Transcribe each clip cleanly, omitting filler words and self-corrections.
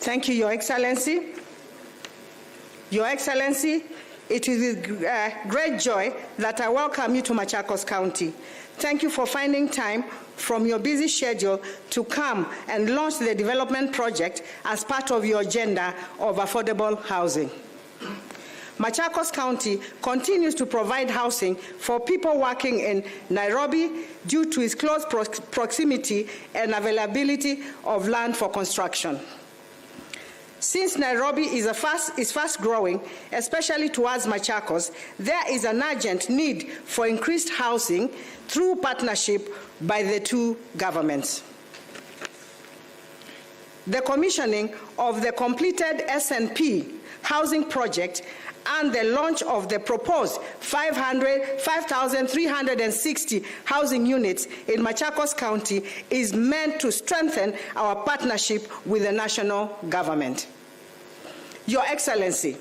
Thank you, Your Excellency. Your Excellency, it is with great joy that I welcome you to Machakos County. Thank you for finding time from your busy schedule to come and launch the development project as part of your agenda of affordable housing. Machakos County continues to provide housing for people working in Nairobi due to its close proximity and availability of land for construction. Since Nairobi is fast growing, especially towards Machakos, there is an urgent need for increased housing through partnership by the two governments. The commissioning of the completed SNP housing project and the launch of the proposed 5,360 housing units in Machakos County is meant to strengthen our partnership with the national government. Your Excellency,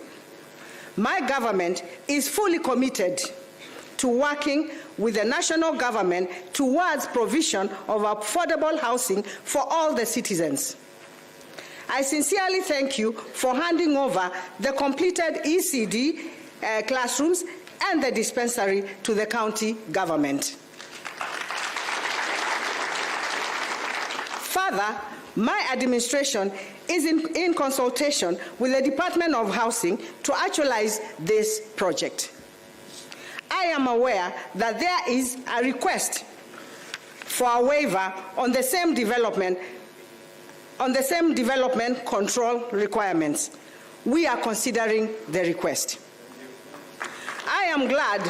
my government is fully committed to working with the national government towards provision of affordable housing for all the citizens. I sincerely thank you for handing over the completed ECD classrooms and the dispensary to the county government. Further, my administration is in consultation with the Department of Housing to actualize this project. I am aware that there is a request for a waiver on the same development control requirements. We are considering the request. I am glad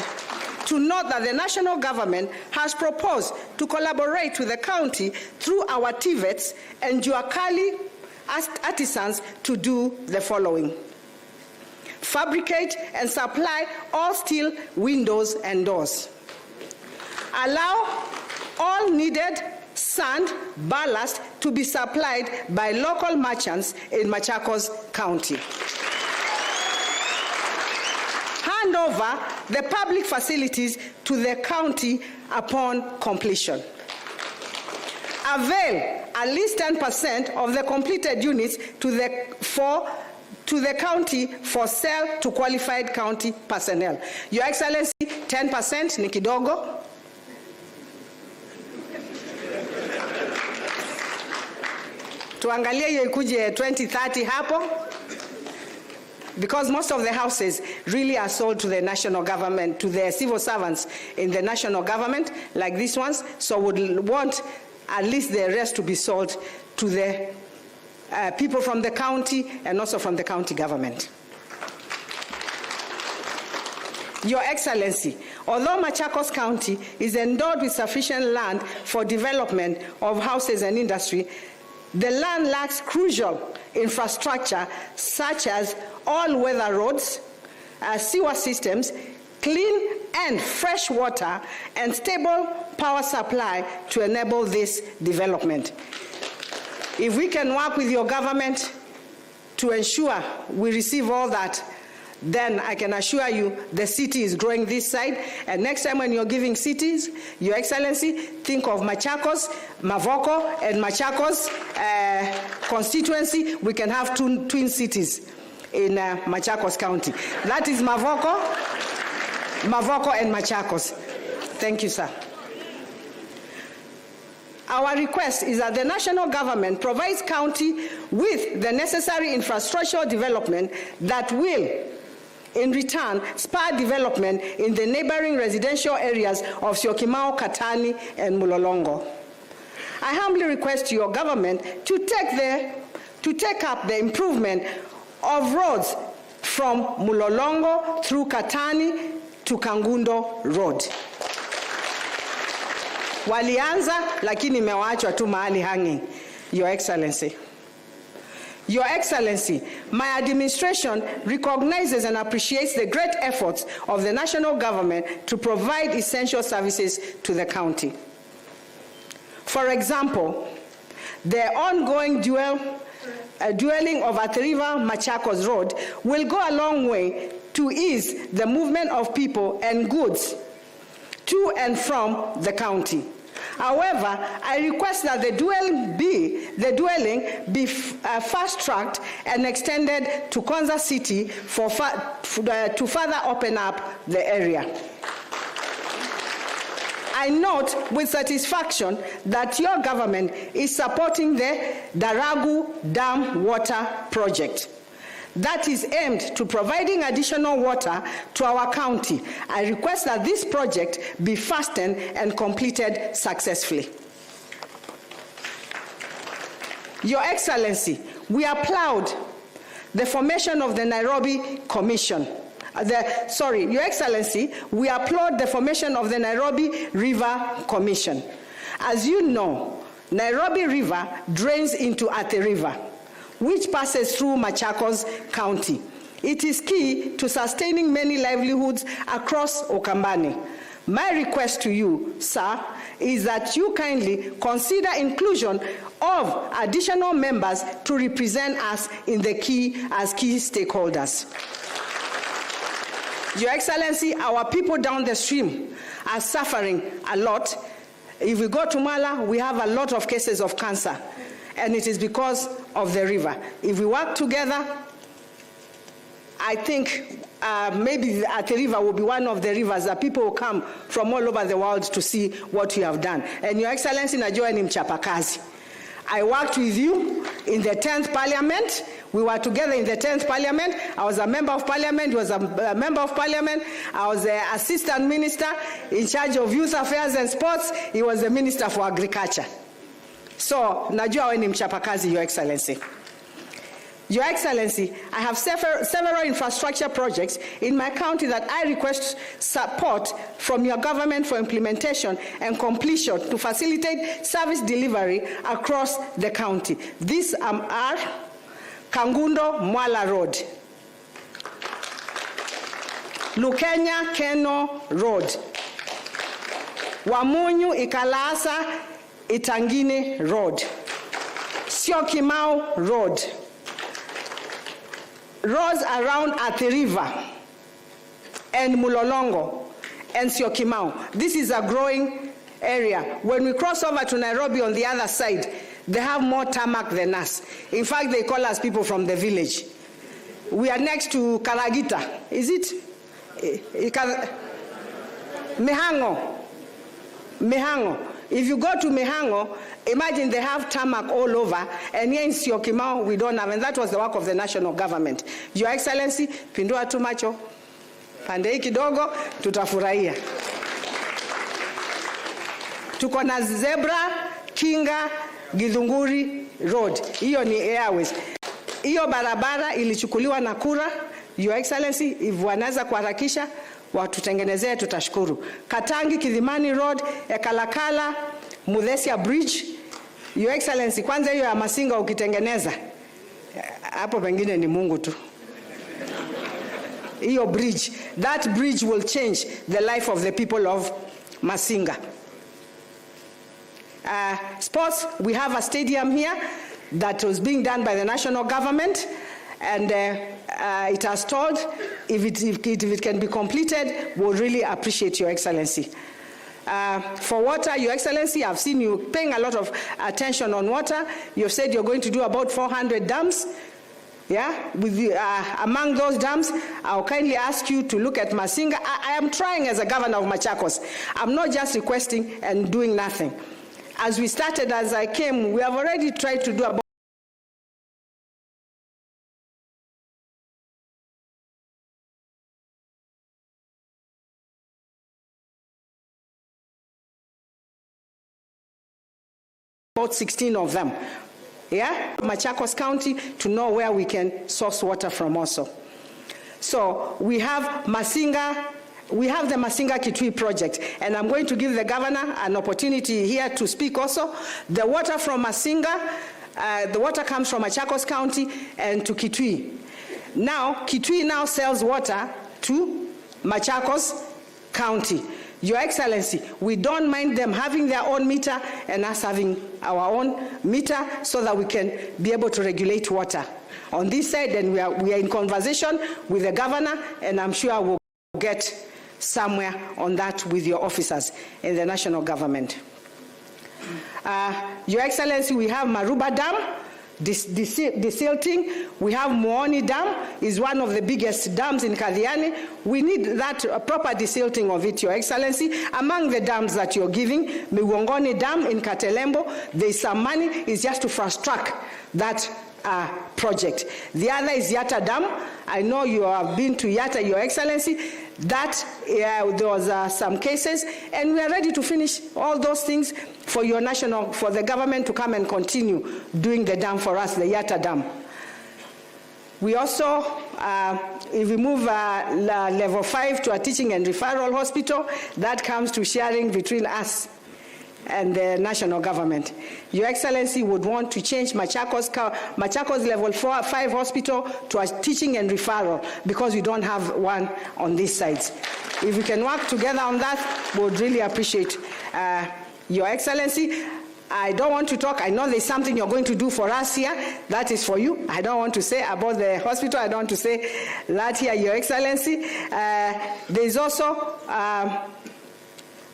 to note that the national government has proposed to collaborate with the county through our TVETs and Juakali artisans to do the following: fabricate and supply all steel windows and doors. Allow all needed sand, ballast to be supplied by local merchants in Machakos County. Hand over the public facilities to the county upon completion. Avail at least 10% of the completed units to the county for sale to qualified county personnel. Your Excellency, 10% ni kidogo. Tuangalie hiyo ikuje 2030 hapo, because most of the houses really are sold to the national government, to the civil servants in the national government, like these ones, so would want at least the rest to be sold to the people from the county and also from the county government. Your Excellency, although Machakos County is endowed with sufficient land for development of houses and industry, the land lacks crucial infrastructure such as all-weather roads, sewer systems, clean and fresh water, and stable power supply to enable this development. If we can work with your government to ensure we receive all that, then I can assure you the city is growing this side. And next time when you're giving cities, Your Excellency, think of Machakos, Mavoko, and Machakos constituency. We can have twin cities in Machakos County. That is Mavoko, and Machakos. Thank you, sir. Our request is that the national government provides county with the necessary infrastructural development that will, in return, spur development in the neighboring residential areas of Syokimau, Katani, and Mulolongo. I humbly request your government to take up the improvement of roads from Mulolongo through Katani to Kangundo Road. Walianza, lakini mewachwa tu mahali hanging, Your Excellency. Your Excellency, my administration recognizes and appreciates the great efforts of the national government to provide essential services to the county. For example, the ongoing dueling of Athi River Machakos Road will go a long way to ease the movement of people and goods to and from the county. However, I request that the dwelling be fast-tracked and extended to Konza City to further open up the area. I note with satisfaction that your government is supporting the Daragu Dam water project that is aimed to providing additional water to our county. I request that this project be fastened and completed successfully. Your Excellency, we applaud the formation of the Nairobi Commission. Your Excellency, we applaud the formation of the Nairobi River Commission. As you know, Nairobi River drains into Athi River, which passes through Machakos County. It is key to sustaining many livelihoods across Ukambani. My request to you, sir, is that you kindly consider inclusion of additional members to represent us in the key stakeholders. Your Excellency, our people down the stream are suffering a lot. If we go to Mala, we have a lot of cases of cancer, and it is because of the river. If we work together, I think maybe the Athi River will be one of the rivers that people will come from all over the world to see what you have done. And Your Excellency, najua ni mchapakazi. I worked with you in the 10th Parliament. We were together in the 10th Parliament. I was a member of Parliament. He was a member of Parliament. I was the Assistant Minister in charge of Youth Affairs and Sports. He was the Minister for Agriculture. So, najua we ni mchapakazi, Your Excellency. Your Excellency, I have several infrastructure projects in my county that I request support from your government for implementation and completion to facilitate service delivery across the county. These are Kangundo Mwala Road, Lukenya Keno Road, Wamunyu Ikalasa Itangine Road, Syokimau Road, roads around Athi River and Mulolongo and Syokimau. This is a growing area. When we cross over to Nairobi on the other side, they have more tarmac than us. In fact, they call us people from the village. We are next to Karagita. Is it? Mehango. If you go to Mehango, imagine they have tarmac all over, and here in Syokimau we don't have, and that was the work of the national government. Your Excellency, pindua tu macho, pande hii kidogo, tutafurahia. Tuko na Zebra, Kinga, Githunguri Road. Hiyo ni airways. Hiyo barabara ilichukuliwa na kura. Your Excellency, if wanaweza kuharakisha, watutengenezee tutashukuru. Katangi Kidhimani Road, Ekalakala, Muthesia Bridge. Your Excellency, kwanza hiyo ya Masinga ukitengeneza, hapo pengine ni Mungu tu. Hiyo bridge, that bridge will change the life of the people of Masinga. Sports, we have a stadium here that was being done by the national government, and it has stalled. If it can be completed, we'll really appreciate Your Excellency. For water, Your Excellency, I've seen you paying a lot of attention on water. You've said you're going to do about 400 dams. Yeah, among those dams, I'll kindly ask you to look at Masinga. I am trying as a governor of Machakos. I'm not just requesting and doing nothing. As we started, as I came, we have already tried to do about about 16 of them. Yeah, Machakos County, to know where we can source water from also. So we have Masinga. We have the Masinga Kitui project, and I'm going to give the governor an opportunity here to speak also. The water from Masinga, the water comes from Machakos County and to Kitui. Now, Kitui now sells water to Machakos County. Your Excellency, we don't mind them having their own meter and us having our own meter so that we can be able to regulate water on this side, and we are in conversation with the governor, and I'm sure we'll get somewhere on that with your officers in the national government. Your Excellency, we have Maruba Dam, desilting. We have Muoni Dam, is one of the biggest dams in Kathiani. We need that proper desilting of it, Your Excellency. Among the dams that you're giving, Miwongoni Dam in Katelembo, there's some money, it's just to fast track that project. The other is Yatta Dam. I know you have been to Yatta, Your Excellency. That there was some cases, and we are ready to finish all those things for for the government to come and continue doing the dam for us, the Yatta Dam. We also, if we move level 5 to a teaching and referral hospital, that comes to sharing between us and the national government. Your Excellency would want to change Machakos level 5 hospital to a teaching and referral because we don't have one on these sides. If we can work together on that, we would really appreciate Your Excellency. I don't want to talk. I know there's something you're going to do for us here. That is for you. I don't want to say about the hospital. I don't want to say that here, Your Excellency. There's also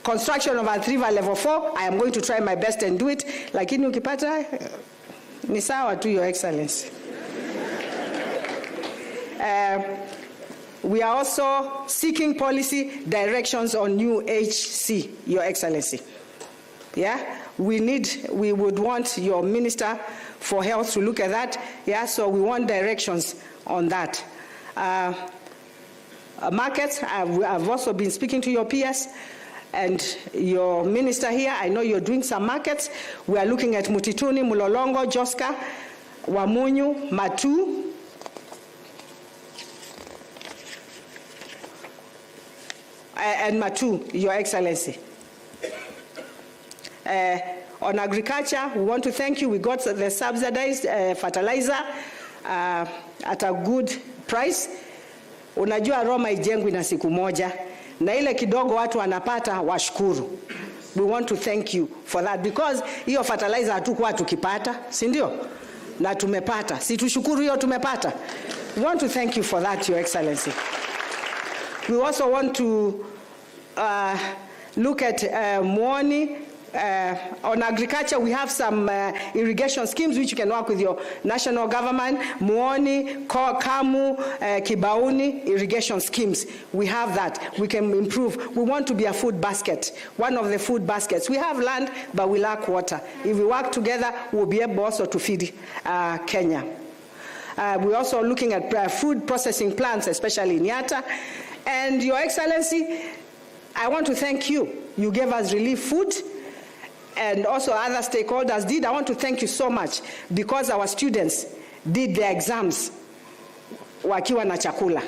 construction of Athi River level 4. I am going to try my best and do it. Lakini ukipata ni sawa tu, Your Excellency. We are also seeking policy directions on new HC, Your Excellency. Yeah, we would want your Minister for Health to look at that. Yeah, so we want directions on that. Markets, I've also been speaking to your PS and your minister here. I know you're doing some markets. We are looking at Mutituni, Mulolongo, Joska, Wamunyu, Matu, and Matu, Your Excellency. On agriculture, we want to thank you. We got the subsidized fertilizer at a good price. Unajua Roma ijengwi na siku moja. Na ile kidogo watu wanapata washukuru. We want to thank you for that because hiyo fertilizer hatukuwa tukipata, si ndio? Na tumepata. Si tushukuru hiyo tumepata. We want to thank you for that, Your Excellency. We also want to look at Muoni. On agriculture, we have some irrigation schemes which you can work with your national government. Muoni, Kamu, Kibauni, irrigation schemes. We have that. We can improve. We want to be a food basket, one of the food baskets. We have land, but we lack water. If we work together, we'll be able also to feed Kenya. We're also looking at food processing plants, especially in Yatta. And Your Excellency, I want to thank you. You gave us relief food, and also other stakeholders did. I want to thank you so much because our students did their exams wakiwa na chakula.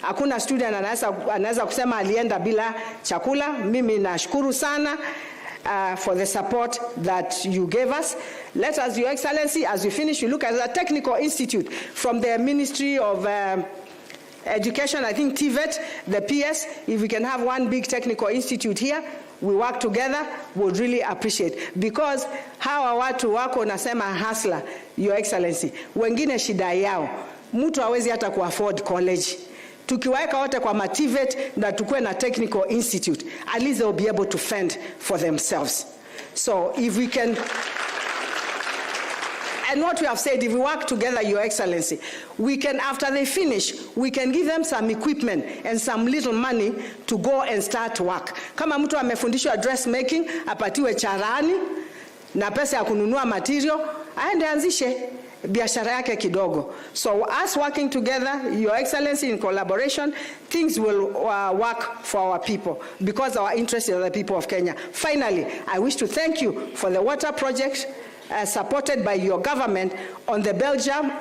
Hakuna student anaweza kusema alienda bila chakula. Mimi nashukuru sana for the support that you gave us. Let us, Your Excellency, as we finish, you look at the technical institute from the Ministry of Education, I think TVET, the PS. If we can have one big technical institute here, we work together, would really appreciate. Because hawa watu wako nasema hustler, Your Excellency, wengine shida yao, mtu hawezi hata ku-afford college. Tukiwaeka wote kwa TVET na tukue na technical institute, at least they'll be able to fend for themselves. So if we can, and what we have said, if we work together, Your Excellency, we can, after they finish, we can give them some equipment and some little money to go and start work. Kama mtu amefundishwa dressmaking, apatiwe charani, na pesa ya kununua material, aende anzishe biashara yake kidogo. So us working together, Your Excellency, in collaboration, things will work for our people because our interest is the people of Kenya. Finally, I wish to thank you for the water project supported by your government on the Belgium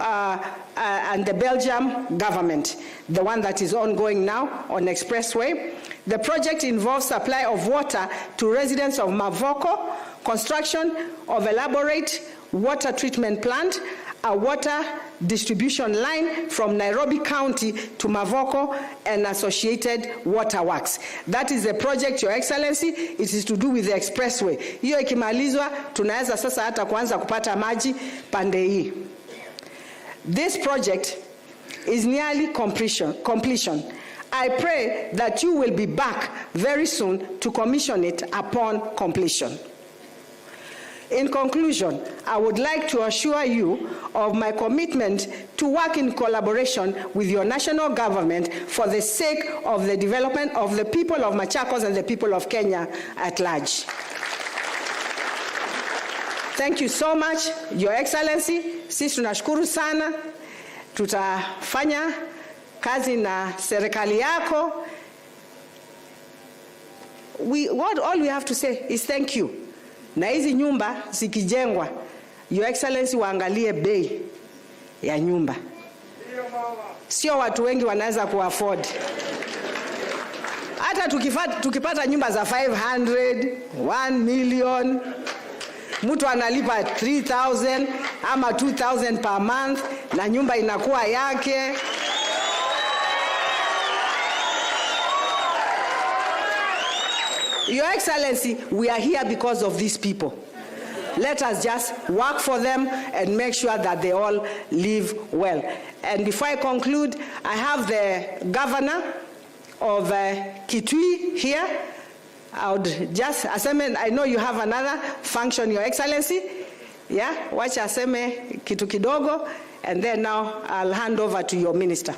and the Belgium government, the one that is ongoing now on Expressway. The project involves supply of water to residents of Mavoko, construction of elaborate water treatment plant, a water distribution line from Nairobi County to Mavoko and associated waterworks. That is the project, Your Excellency. It is to do with the expressway. Hiyo ikimalizwa, tunaweza sasa hata kuanza kupata maji pande hii. This project is nearly completion. I pray that you will be back very soon to commission it upon completion. In conclusion, I would like to assure you of my commitment to work in collaboration with your national government for the sake of the development of the people of Machakos and the people of Kenya at large. Thank you so much, Your Excellency. Sisi tunashukuru sana. Tutafanya kazi na serikali yako. All we have to say is thank you. Na hizi nyumba zikijengwa, Your Excellency, waangalie bei ya nyumba. Sio watu wengi wanaweza kuafford. Hata tukipata nyumba za 500, 1 million, mtu analipa 3,000 ama 2,000 per month na nyumba inakuwa yake. Your Excellency, we are here because of these people. Let us just work for them and make sure that they all live well. And before I conclude, I have the governor of Kitui here. I would just aseme, I know you have another function, Your Excellency. Yeah, wacha aseme kitu kidogo, and then now I'll hand over to your minister.